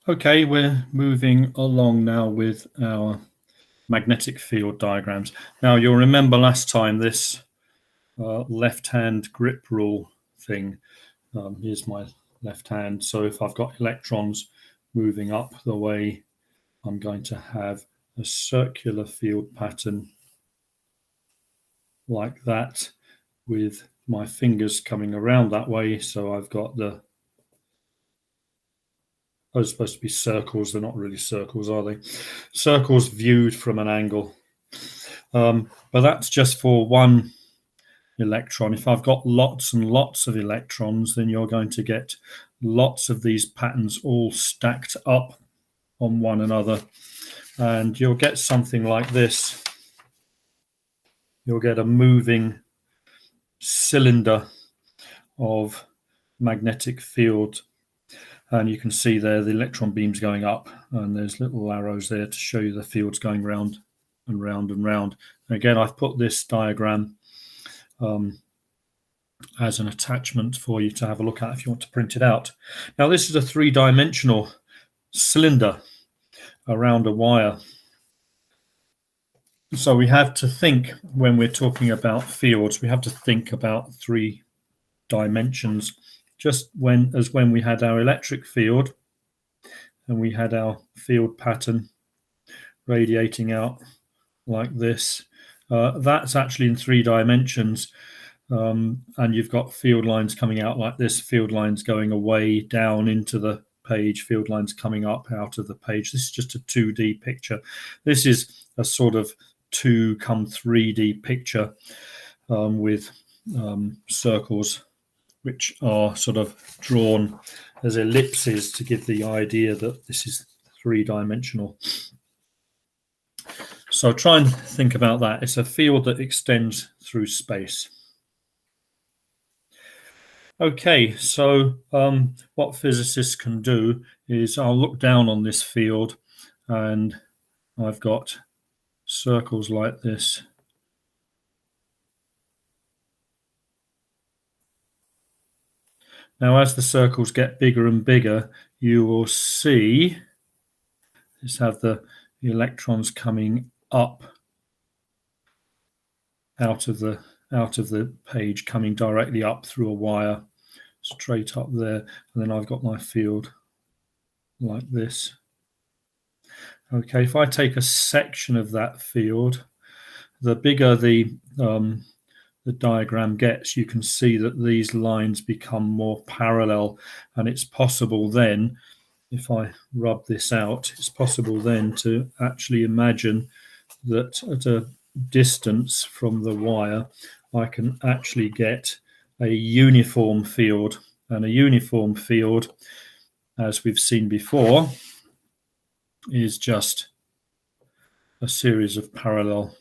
Okay, we're moving along now with our magnetic field diagrams. Now you'll remember last time this left-hand grip rule thing. Here's my left hand. So if I've got electrons moving up the way, I'm going to have a circular field pattern like that with my fingers coming around that way. So I've got those are supposed to be circles. They're not really circles, are they? Circles viewed from an angle. But that's just for one electron. If I've got lots and lots of electrons, then you're going to get lots of these patterns all stacked up on one another, and you'll get something like this. You'll get a moving cylinder of magnetic field, and you can see there the electron beams going up, and there's little arrows there to show you the fields going round and round and round. And again, I've put this diagram as an attachment for you to have a look at if you want to print it out. Now this is a three-dimensional cylinder around a wire. So we have to think, when we're talking about fields, we have to think about three dimensions. Just as when we had our electric field and we had our field pattern radiating out like this, that's actually in three dimensions. And you've got field lines coming out like this, field lines going away down into the page, field lines coming up out of the page. This is just a 2D picture. This is a sort of 2-3D picture with circles which are sort of drawn as ellipses to give the idea that this is three-dimensional. So try and think about that. It's a field that extends through space. Okay, so what physicists can do is I'll look down on this field and I've got circles like this. Now, as the circles get bigger and bigger, you will see, let's have the electrons coming up out of the page, coming directly up through a wire, straight up there, and then I've got my field like this. Okay, if I take a section of that field, the bigger the diagram gets, you can see that these lines become more parallel, and it's possible then, if I rub this out, it's possible then to actually imagine that at a distance from the wire, I can actually get a uniform field. And a uniform field, as we've seen before, is just a series of parallel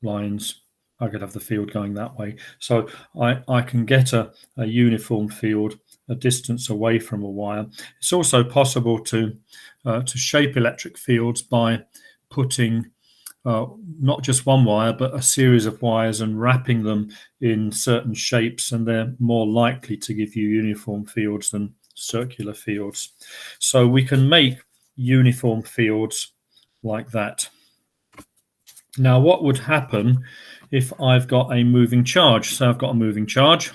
lines. I could have the field going that way. So I can get a uniform field a distance away from a wire. It's also possible to shape electric fields by putting not just one wire, but a series of wires and wrapping them in certain shapes, and they're more likely to give you uniform fields than circular fields. So we can make uniform fields like that. Now, what would happen if I've got a moving charge? So I've got a moving charge,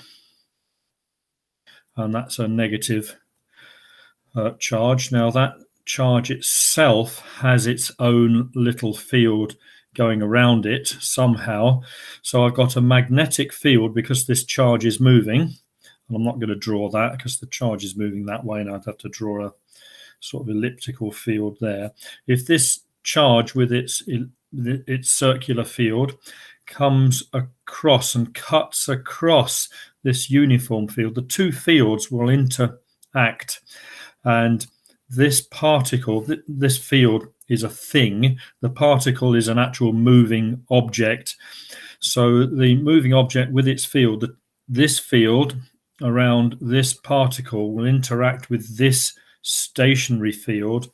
and that's a negative charge. Now, that charge itself has its own little field going around it somehow. So I've got a magnetic field because this charge is moving. And I'm not going to draw that because the charge is moving that way, and I'd have to draw a sort of elliptical field there. If this charge with its circular field comes across and cuts across this uniform field, the two fields will interact, and this particle, this field is a thing. The particle is an actual moving object. So the moving object with its field, this field around this particle will interact with this stationary field,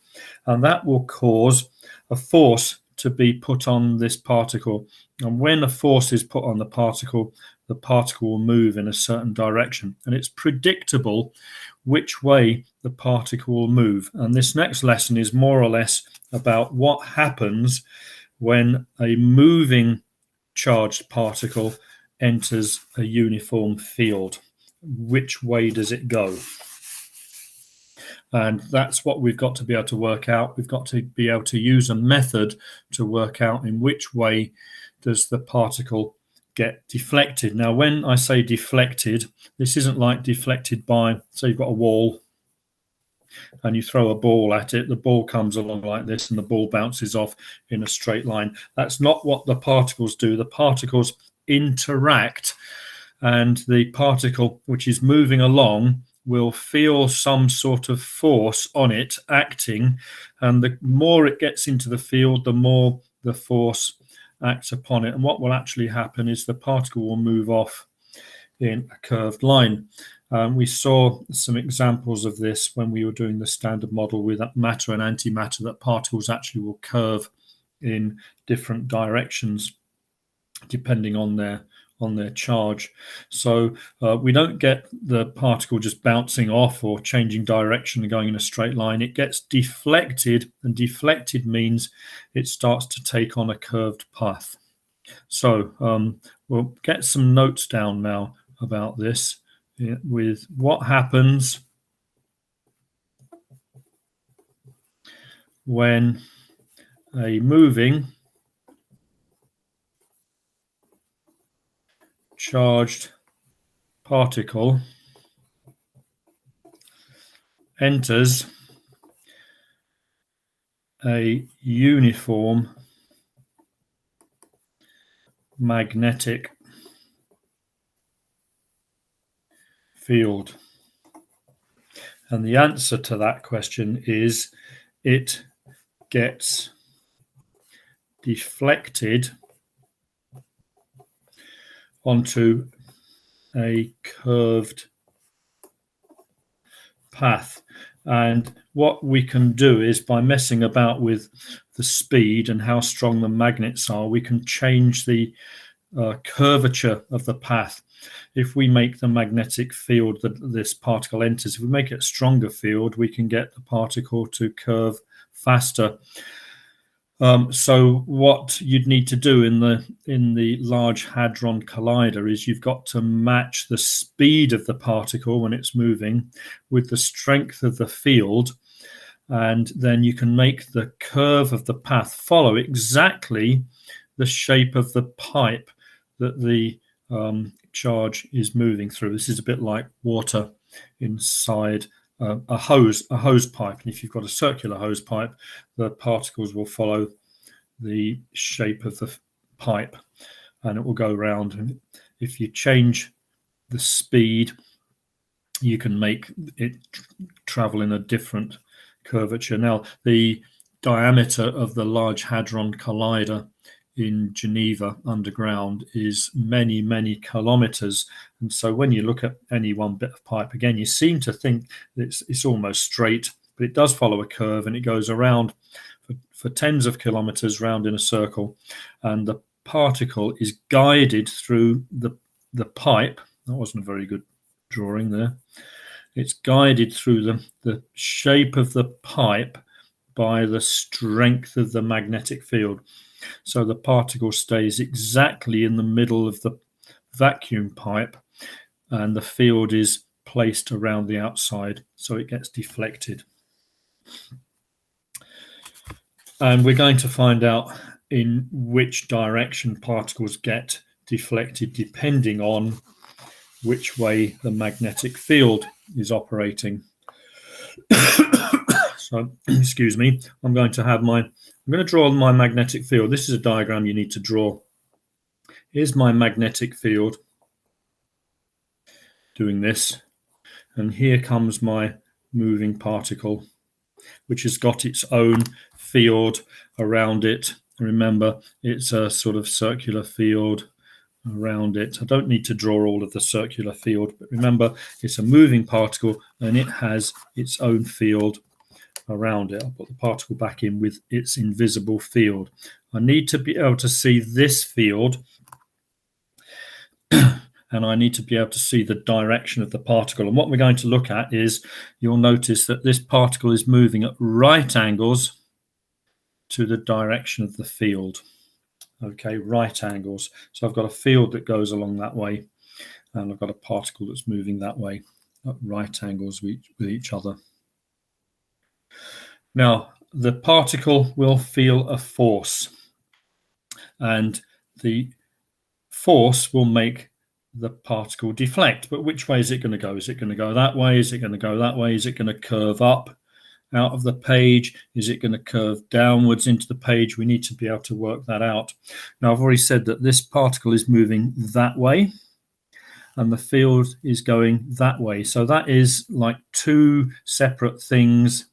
and that will cause a force to be put on this particle. And when a force is put on the particle, the particle will move in a certain direction, and it's predictable which way the particle will move. And this next lesson is more or less about what happens when a moving charged particle enters a uniform field. Which way does it go? And that's what we've got to be able to work out. We've got to be able to use a method to work out in which way does the particle get deflected. Now, when I say deflected, this isn't like deflected by, say you've got a wall and you throw a ball at it, the ball comes along like this and the ball bounces off in a straight line. That's not what the particles do. The particles interact, and the particle which is moving along will feel some sort of force on it acting, and the more it gets into the field, the more the force acts upon it. And what will actually happen is the particle will move off in a curved line. We saw some examples of this when we were doing the standard model with matter and antimatter, that particles actually will curve in different directions depending on their charge. So we don't get the particle just bouncing off or changing direction and going in a straight line. It gets deflected, and deflected means it starts to take on a curved path. So we'll get some notes down now about this, with what happens when a moving charged particle enters a uniform magnetic field. And the answer to that question is it gets deflected onto a curved path. And what we can do is, by messing about with the speed and how strong the magnets are, we can change the curvature of the path. If we make the magnetic field that this particle enters, if we make it a stronger field, we can get the particle to curve faster. So what you'd need to do in the Large Hadron Collider is you've got to match the speed of the particle when it's moving with the strength of the field, and then you can make the curve of the path follow exactly the shape of the pipe that the charge is moving through. This is a bit like water inside a hose pipe, and if you've got a circular hose pipe, the particles will follow the shape of the pipe and it will go round. And if you change the speed, you can make it travel in a different curvature. Now, the diameter of the Large Hadron Collider in Geneva underground is many, many kilometers. And so when you look at any one bit of pipe, again, you seem to think it's almost straight, but it does follow a curve, and it goes around for tens of kilometers round in a circle. And the particle is guided through the pipe. That wasn't a very good drawing there. It's guided through the shape of the pipe by the strength of the magnetic field. So the particle stays exactly in the middle of the vacuum pipe, and the field is placed around the outside, so it gets deflected. And we're going to find out in which direction particles get deflected depending on which way the magnetic field is operating. So, excuse me, I'm going to draw my magnetic field. This is a diagram you need to draw. Here's my magnetic field doing this, and here comes my moving particle, which has got its own field around it. Remember, it's a sort of circular field around it. I don't need to draw all of the circular field, but remember, it's a moving particle and it has its own field around it. I'll put the particle back in with its invisible field. I need to be able to see this field and I need to be able to see the direction of the particle. And what we're going to look at is, you'll notice that this particle is moving at right angles to the direction of the field. Okay, right angles. So I've got a field that goes along that way, and I've got a particle that's moving that way at right angles with each other. Now, the particle will feel a force, and the force will make the particle deflect. But which way is it going to go? Is it going to go that way? Is it going to go that way? Is it going to curve up out of the page? Is it going to curve downwards into the page? We need to be able to work that out. Now, I've already said that this particle is moving that way, and the field is going that way. So that is like two separate things,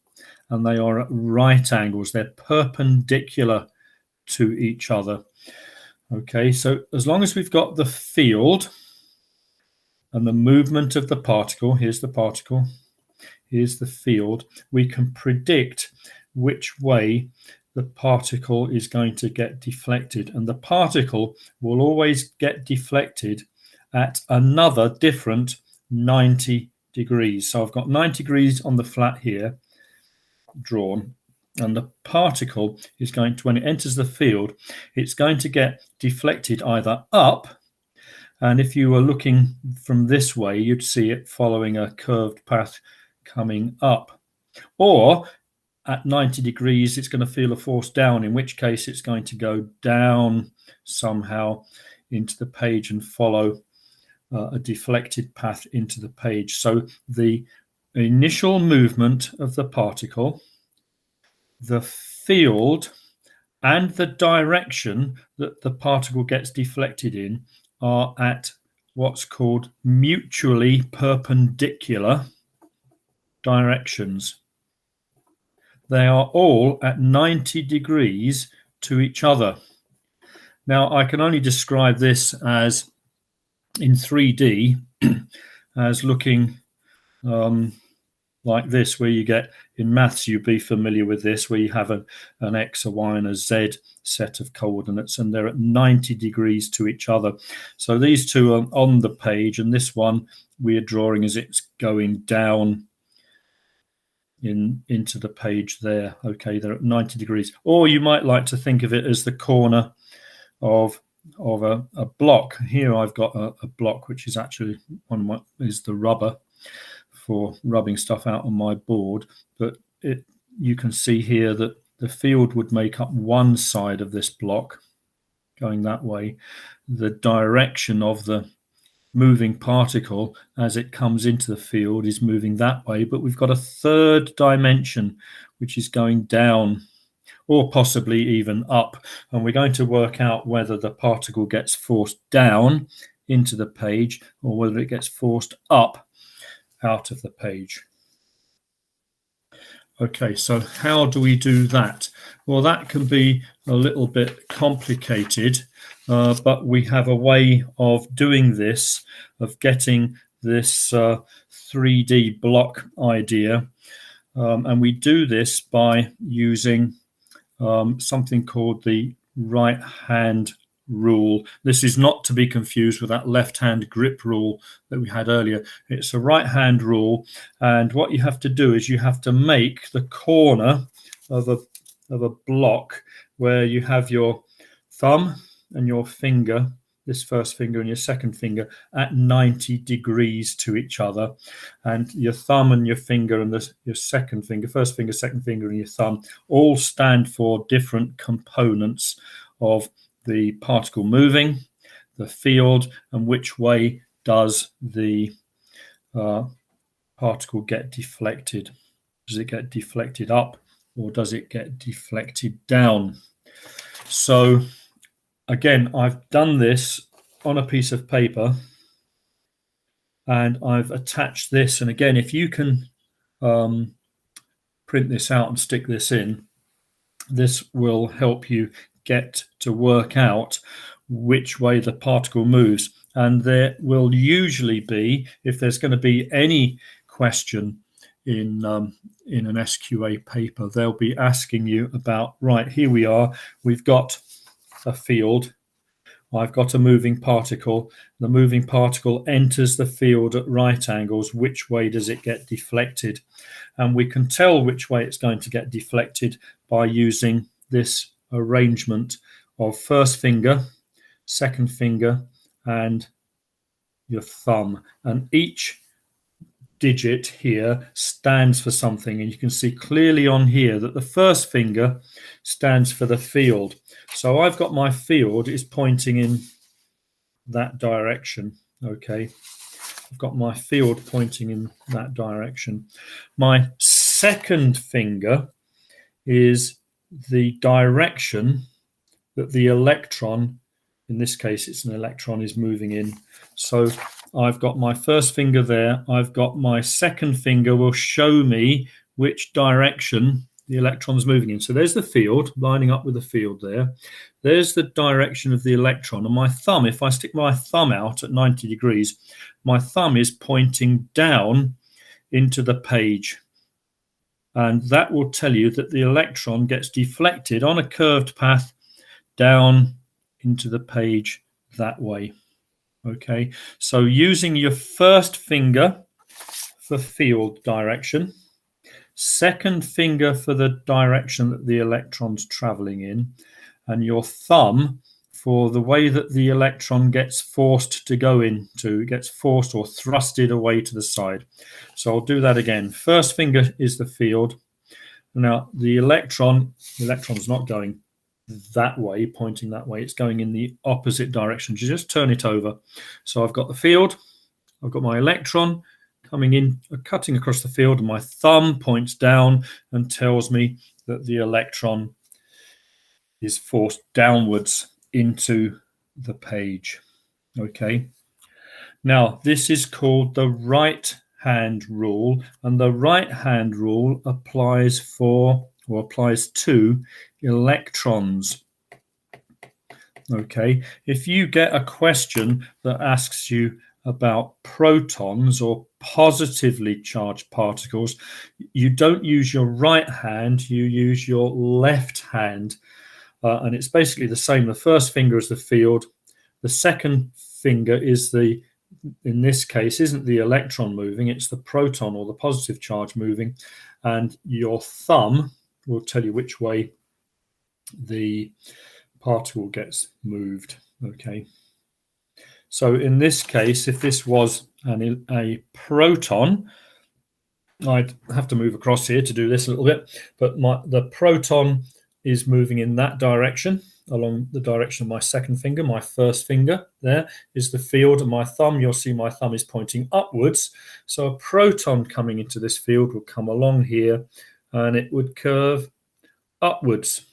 and they are at right angles. They're perpendicular to each other. Okay, so as long as we've got the field and the movement of the particle, here's the particle, here's the field, we can predict which way the particle is going to get deflected. And the particle will always get deflected at another different 90 degrees. So I've got 90 degrees on the flat here drawn, and the particle is going to, when it enters the field, it's going to get deflected either up, and if you were looking from this way, you'd see it following a curved path coming up, or at 90 degrees, it's going to feel a force down, in which case it's going to go down somehow into the page and follow a deflected path into the page. So the initial movement of the particle, the field, and the direction that the particle gets deflected in are at what's called mutually perpendicular directions. They are all at 90 degrees to each other. Now, I can only describe this as in 3D as looking like this, where you get, in maths, you'd be familiar with this, where you have an X, a Y, and a Z set of coordinates, and they're at 90 degrees to each other. So these two are on the page, and this one we are drawing as it's going down into the page there. Okay, they're at 90 degrees. Or you might like to think of it as the corner of a block. Here I've got a block, which is actually is the rubber for rubbing stuff out on my board, but you can see here that the field would make up one side of this block going that way. The direction of the moving particle as it comes into the field is moving that way, but we've got a third dimension which is going down, or possibly even up, and we're going to work out whether the particle gets forced down into the page or whether it gets forced up out of the page. Okay, so how do we do that? Well, that can be a little bit complicated, but we have a way of doing this, of getting this 3D block idea, and we do this by using something called the right-hand rule. This is not to be confused with that left-hand grip rule that we had earlier. It's a right-hand rule, and what you have to do is you have to make the corner of a block where you have your thumb and your finger, this first finger and your second finger, at 90 degrees to each other, and your thumb and your finger and your second finger, first finger, second finger, and your thumb all stand for different components of the particle moving, the field, and which way does the particle get deflected. Does it get deflected up, or does it get deflected down? So again, I've done this on a piece of paper, and I've attached this, and again, if you can print this out and stick this in, this will help you get to work out which way the particle moves. And there will usually be, if there's going to be any question in an SQA paper, they'll be asking you about, right, here we are, we've got a field, I've got a moving particle. The moving particle enters the field at right angles. Which way does it get deflected? And we can tell which way it's going to get deflected by using this arrangement of first finger, second finger, and your thumb. And each digit here stands for something, and you can see clearly on here that the first finger stands for the field. So I've got my field is pointing in that direction. Okay, I've got my field pointing in that direction. My second finger is the direction that the electron, in this case it's an electron, is moving in. So I've got my first finger there. I've got my second finger will show me which direction the electron's moving in. So there's the field, lining up with the field there. There's the direction of the electron. And my thumb, if I stick my thumb out at 90 degrees, my thumb is pointing down into the page. And that will tell you that the electron gets deflected on a curved path down into the page that way. Okay, so using your first finger for field direction, second finger for the direction that the electron's traveling in, and your thumb for the way that the electron gets forced to go into, gets forced or thrusted away to the side. So I'll do that again. First finger is the field. Now the electron's not going that way, pointing that way. It's going in the opposite direction. You just turn it over. So I've got the field, I've got my electron coming in, cutting across the field, and my thumb points down and tells me that the electron is forced downwards into the page. Okay. Now this is called the right hand rule, and the right hand rule applies to electrons. Okay, if you get a question that asks you about protons or positively charged particles, you don't use your right hand, you use your left hand. And it's basically the same. The first finger is the field. The second finger is in this case, isn't the electron moving, it's the proton or the positive charge moving. And your thumb will tell you which way the particle gets moved. Okay. So in this case, if this was a proton, I'd have to move across here to do this a little bit, but the proton is moving in that direction, along the direction of my second finger. My first finger there is the field, and my thumb, you'll see my thumb is pointing upwards. So a proton coming into this field will come along here, and it would curve upwards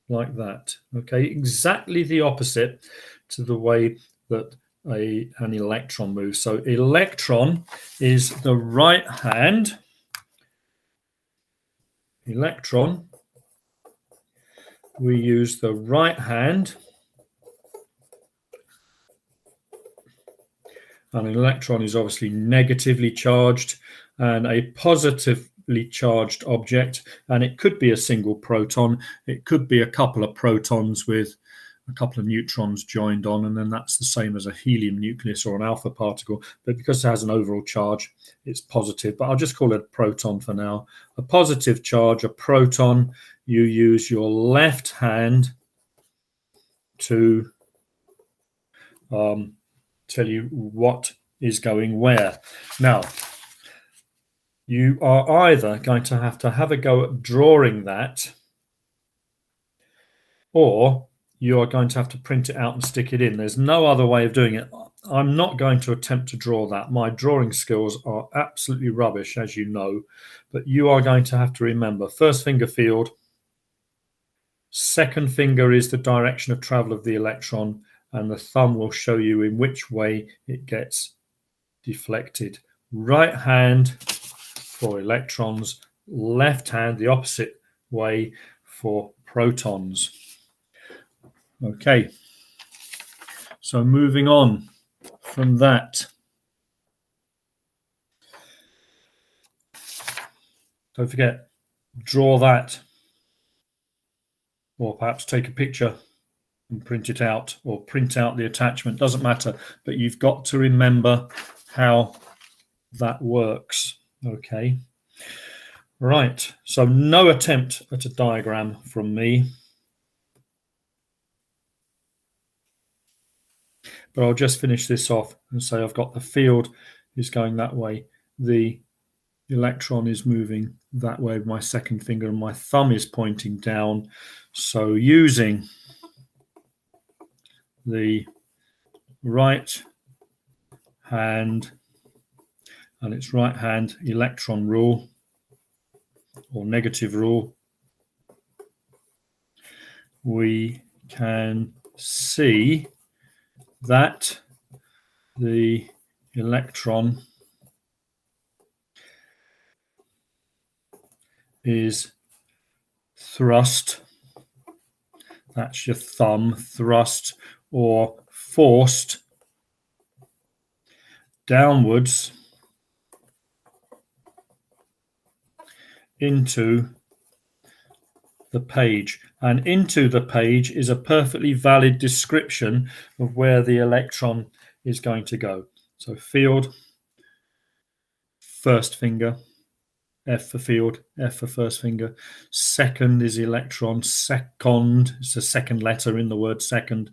like that. Okay, exactly the opposite to the way that an electron moves. So electron is the right hand. Electron, we use the right hand. And an electron is obviously negatively charged, and a positively charged object, and it could be a single proton, it could be a couple of protons with a couple of neutrons joined on, and then that's the same as a helium nucleus or an alpha particle. But because it has an overall charge, it's positive. But I'll just call it a proton for now. A positive charge, a proton, you use your left hand to tell you what is going where. Now, you are either going to have a go at drawing that, or you are going to have to print it out and stick it in. There's no other way of doing it. I'm not going to attempt to draw that. My drawing skills are absolutely rubbish, as you know, but you are going to have to remember first finger field, second finger is the direction of travel of the electron, and the thumb will show you in which way it gets deflected. Right hand for electrons, left hand the opposite way for protons. Okay, so moving on from that. Don't forget, draw that, or perhaps take a picture and print it out, or print out the attachment, doesn't matter, but you've got to remember how that works. Okay, right, so no attempt at a diagram from me, but I'll just finish this off and say I've got the field is going that way, the electron is moving that way with my second finger, and my thumb is pointing down. So using the right hand and its right hand electron rule or negative rule, we can see that the electron is thrust, that's your thumb, thrust or forced downwards into the page. And into the page is a perfectly valid description of where the electron is going to go. So field, first finger, F for field, F for first finger. Second is electron, second, it's a second letter in the word second,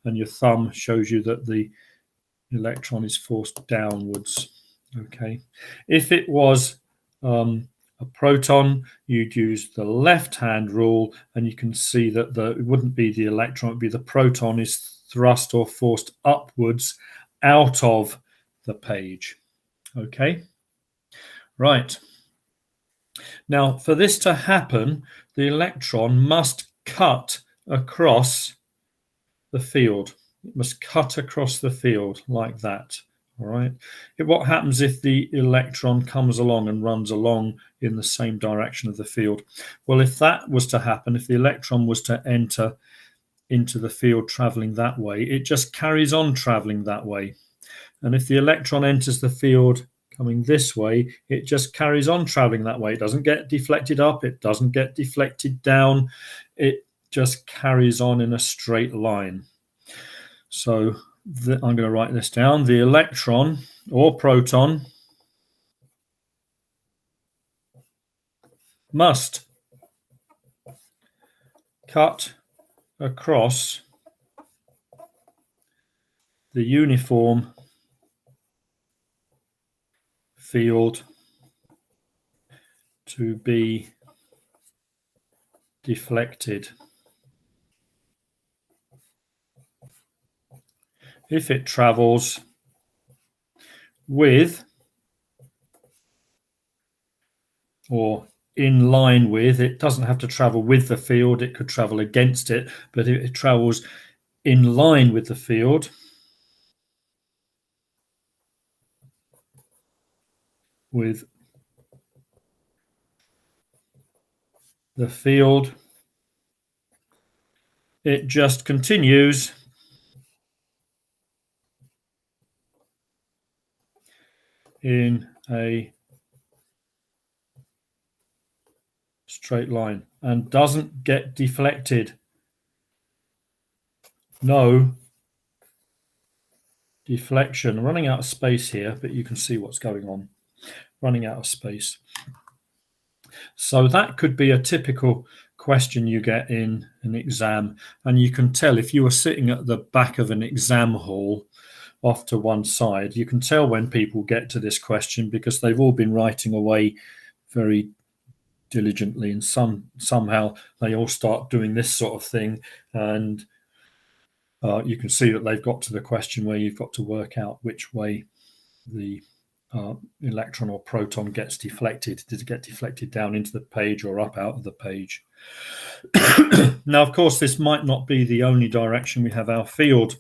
and your thumb shows you that the electron is forced downwards. Okay, if it was a proton, you'd use the left hand rule, and you can see that it wouldn't be the electron, it would be the proton is thrust or forced upwards out of the page. Okay, right. Now, for this to happen, the electron must cut across the field. It must cut across the field like that. All right. What happens if the electron comes along and runs along in the same direction of the field? Well, if that was to happen, if the electron was to enter into the field traveling that way, it just carries on traveling that way. And if the electron enters the field coming this way, it just carries on traveling that way. It doesn't get deflected up, it doesn't get deflected down, it just carries on in a straight line. So I'm going to write this down. The electron or proton must cut across the uniform field to be deflected. If it travels with or in line with, it doesn't have to travel with the field, it could travel against it, but if it travels in line with the field, with the field, it just continues in a straight line and doesn't get deflected. No deflection. I'm running out of space here, but you can see what's going on. Running out of space. So that could be a typical question you get in an exam, and you can tell if you were sitting at the back of an exam hall off to one side, you can tell when people get to this question because they've all been writing away very diligently, and somehow they all start doing this sort of thing, and you can see that they've got to the question where you've got to work out which way the electron or proton gets deflected. Did it get deflected down into the page or up out of the page? Now, of course, this might not be the only direction we have our field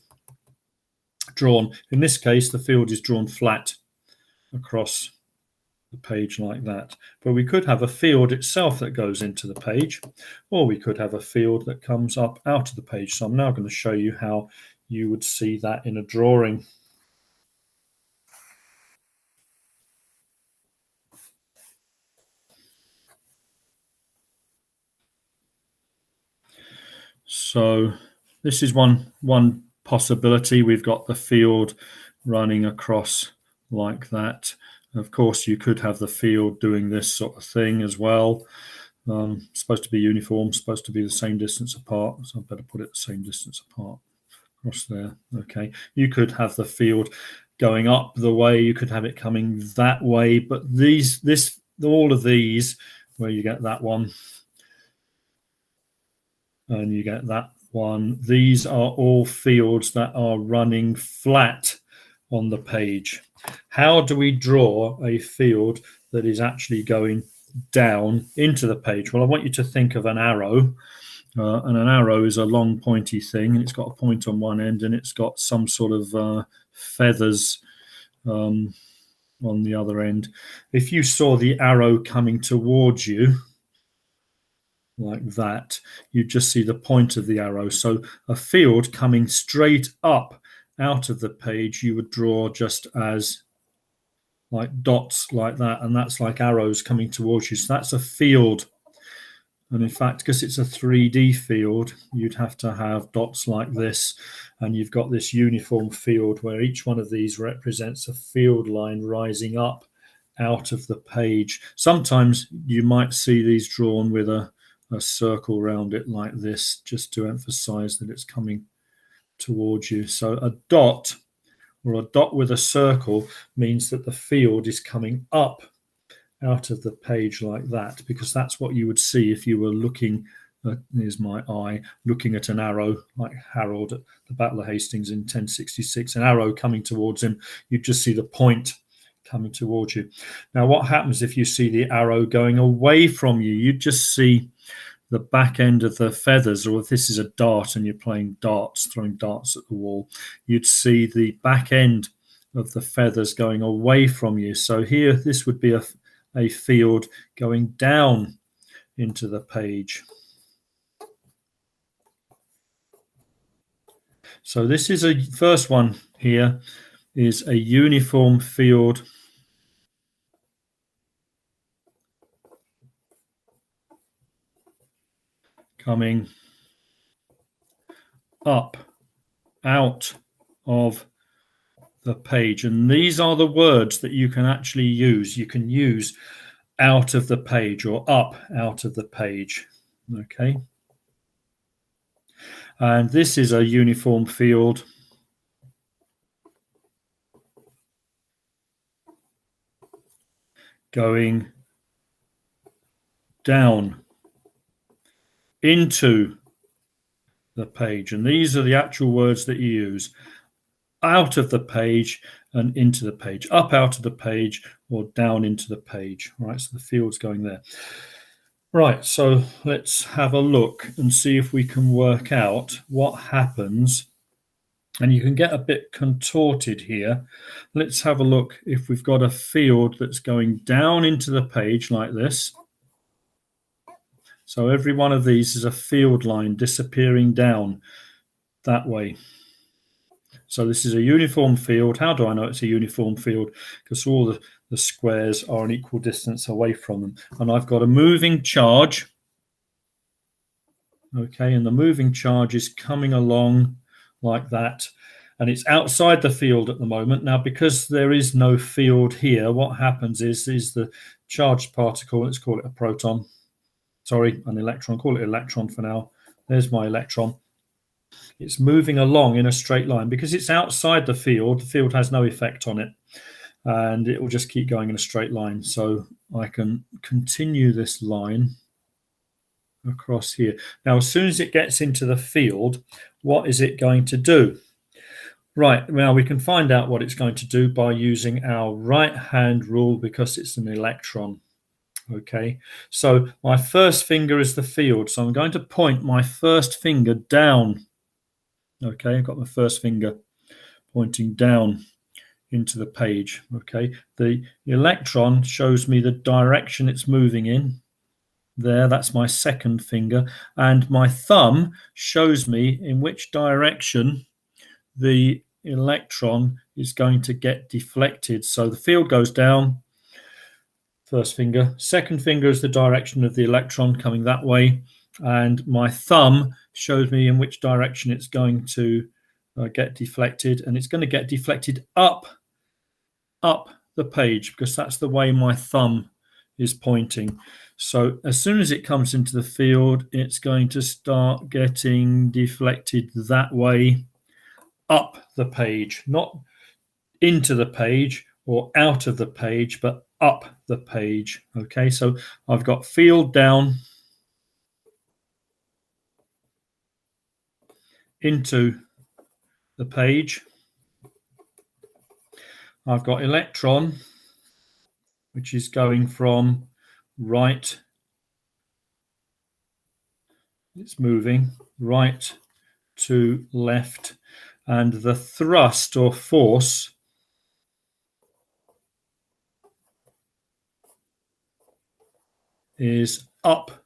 drawn. In this case, the field is drawn flat across the page like that. But we could have a field itself that goes into the page, or we could have a field that comes up out of the page. So I'm now going to show you how you would see that in a drawing. So this is one possibility. We've got the field running across like that. Of course, you could have the field doing this sort of thing as well. Supposed to be uniform, supposed to be the same distance apart, so I better put it the same distance apart across there. Okay, you could have the field going up the way, you could have it coming that way, but all of these, where you get that one and you get that one, these are all fields that are running flat on the page. How do we draw a field that is actually going down into the page? Well, I want you to think of an arrow. And an arrow is a long pointy thing, and it's got a point on one end, and it's got some sort of feathers on the other end. If you saw the arrow coming towards you like that, you just see the point of the arrow. So a field coming straight up out of the page, you would draw just as like dots like that, and that's like arrows coming towards you. So that's a field. And in fact, because it's a 3D field, you'd have to have dots like this, and you've got this uniform field where each one of these represents a field line rising up out of the page. Sometimes you might see these drawn with a circle around it like this, just to emphasize that it's coming towards you. So a dot, or a dot with a circle, means that the field is coming up out of the page like that, because that's what you would see if you were looking at, here's my eye, looking at an arrow like Harold at the Battle of Hastings in 1066, an arrow coming towards him. You'd just see the point coming towards you. Now, what happens if you see the arrow going away from you? You'd just see the back end of the feathers, or if this is a dart and you're playing darts, throwing darts at the wall, you'd see the back end of the feathers going away from you. So here, this would be a field going down into the page. So this is a first one here is a uniform field coming up out of the page. And these are the words that you can actually use. You can use out of the page or up out of the page. Okay. And this is a uniform field going down into the page. And these are the actual words that you use: out of the page and into the page, up out of the page or down into the page. Right, so the field's going there. Right, so let's have a look and see if we can work out what happens. And you can get a bit contorted here. Let's have a look if we've got a field that's going down into the page like this. So every one of these is a field line disappearing down that way. So this is a uniform field. How do I know it's a uniform field? Because all the squares are an equal distance away from them. And I've got a moving charge. Okay, and the moving charge is coming along like that. And it's outside the field at the moment. Now, because there is no field here, what happens is the charged particle, let's call it a proton. Sorry, an electron. Call it electron for now. There's my electron. It's moving along in a straight line. Because it's outside the field has no effect on it. And it will just keep going in a straight line. So I can continue this line across here. Now, as soon as it gets into the field, what is it going to do? Right, now we can find out what it's going to do by using our right-hand rule, because it's an electron. Okay, so my first finger is the field. So I'm going to point my first finger down. Okay, I've got my first finger pointing down into the page. Okay, the electron shows me the direction it's moving in. There, that's my second finger. And my thumb shows me in which direction the electron is going to get deflected. So the field goes down, first finger. Second finger is the direction of the electron coming that way. and my thumb shows me in which direction it's going to get deflected, and it's going to get deflected up the page because that's the way my thumb is pointing. So as soon as it comes into the field, it's going to start getting deflected that way up the page, not into the page or out of the page, but up the page. Okay, so I've got field down into the page. I've got electron, which is going from right, it's moving right to left, and the thrust or force is up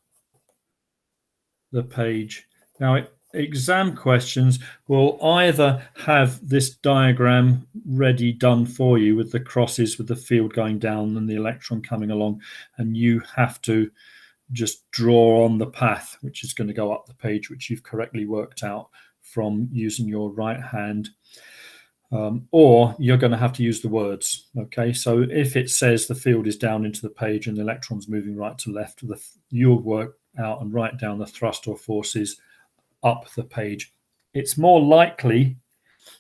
the page. Now, exam questions will either have this diagram ready done for you with the crosses with the field going down and the electron coming along, and you have to just draw on the path which is going to go up the page, which you've correctly worked out from using your right hand, or you're going to have to use the words. Okay, so if it says the field is down into the page and the electron's moving right to left, you'll work out and write down the thrust or forces up the page. It's more likely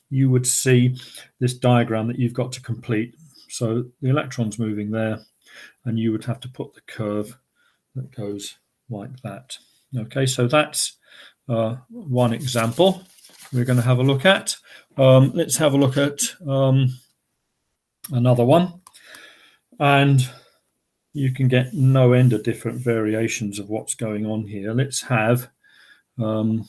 you would see this diagram that you've got to complete. So the electron's moving there, and you would have to put the curve that goes like that. Okay, so that's one example we're going to have a look at. Let's have a look at another one, and you can get no end of different variations of what's going on here. Let's have the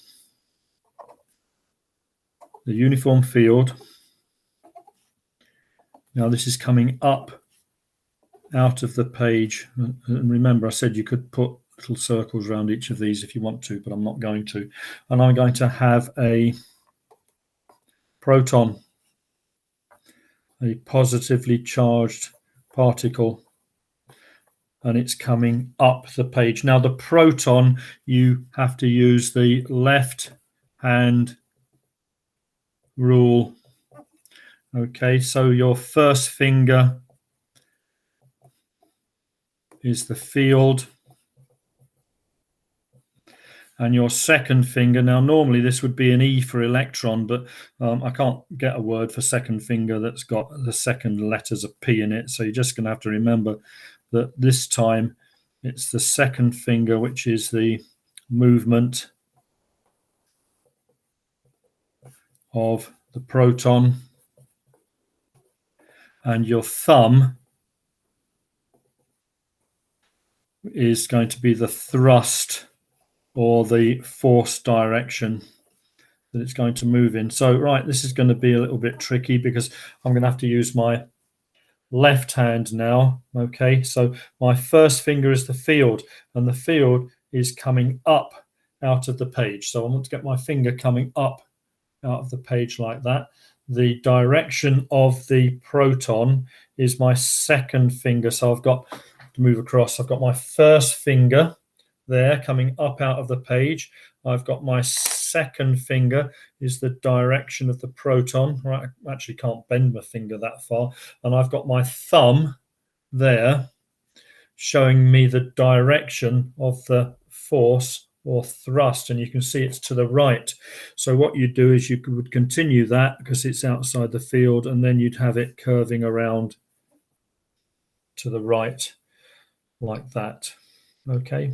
uniform field. Now this is coming up out of the page, and remember I said you could put little circles around each of these if you want to, but I'm not going to. And I'm going to have a proton, a positively charged particle, and it's coming up the page. Now the proton, you have to use the left hand rule. Okay, so your first finger is the field, and your second finger, now normally this would be an E for electron, but I can't get a word for second finger that's got the second letters of P in it, so you're just going to have to remember that this time it's the second finger which is the movement of the proton, and your thumb is going to be the thrust or the force direction that it's going to move in. So, right, this is going to be a little bit tricky because I'm going to have to use my left hand now. Okay, so my first finger is the field, and the field is coming up out of the page. So I want to get my finger coming up out of the page like that. The direction of the proton is my second finger. So I've got to move across. I've got my first finger there coming up out of the page. I've got my second finger is the direction of the proton. Right, I actually can't bend my finger that far. And I've got my thumb there showing me the direction of the force or thrust, and you can see it's to the right. So what you'd do is you would continue that because it's outside the field, and then you'd have it curving around to the right like that. Okay,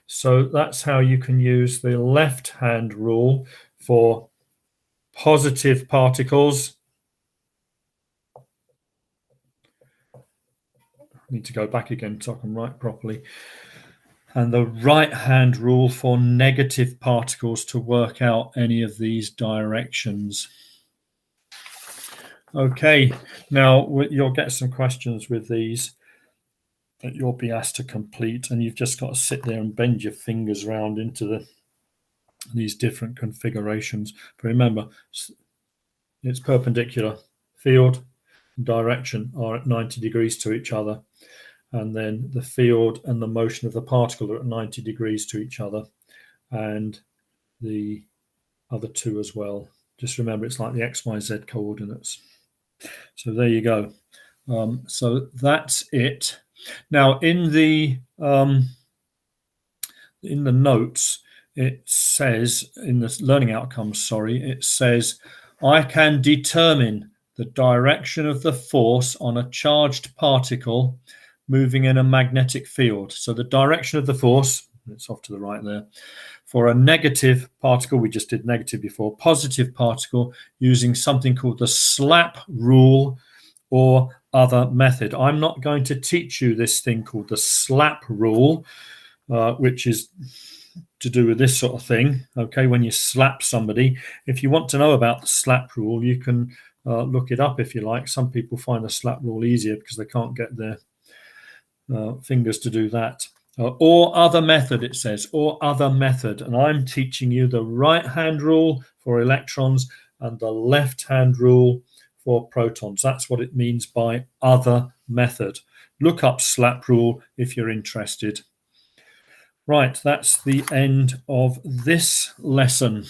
so that's how you can use the left hand rule for positive particles. I need to go back again so I can write properly. And the right hand rule for negative particles to work out any of these directions. Okay, now you'll get some questions with these that you'll be asked to complete, and you've just got to sit there and bend your fingers around into these different configurations. But remember, it's perpendicular. Field and direction are at 90 degrees to each other, and then the field and the motion of the particle are at 90 degrees to each other. and the other 2 as well. Just remember, it's like the X, Y, Z coordinates. So there you go. So that's it. Now in the notes, it says, in the learning outcomes, it says, I can determine the direction of the force on a charged particle moving in a magnetic field. So the direction of the force, it's off to the right there, for a negative particle, we just did negative before, positive particle, using something called the SLAP rule or other method. I'm not going to teach you this thing called the SLAP rule, which is to do with this sort of thing. Okay, when you slap somebody, if you want to know about the SLAP rule, you can look it up if you like. Some people find the SLAP rule easier because they can't get their fingers to do that. Or other method, it says, or other method. And I'm teaching you the right-hand rule for electrons and the left-hand rule for protons. That's what it means by other method. Look up SLAP rule if you're interested. Right, that's the end of this lesson.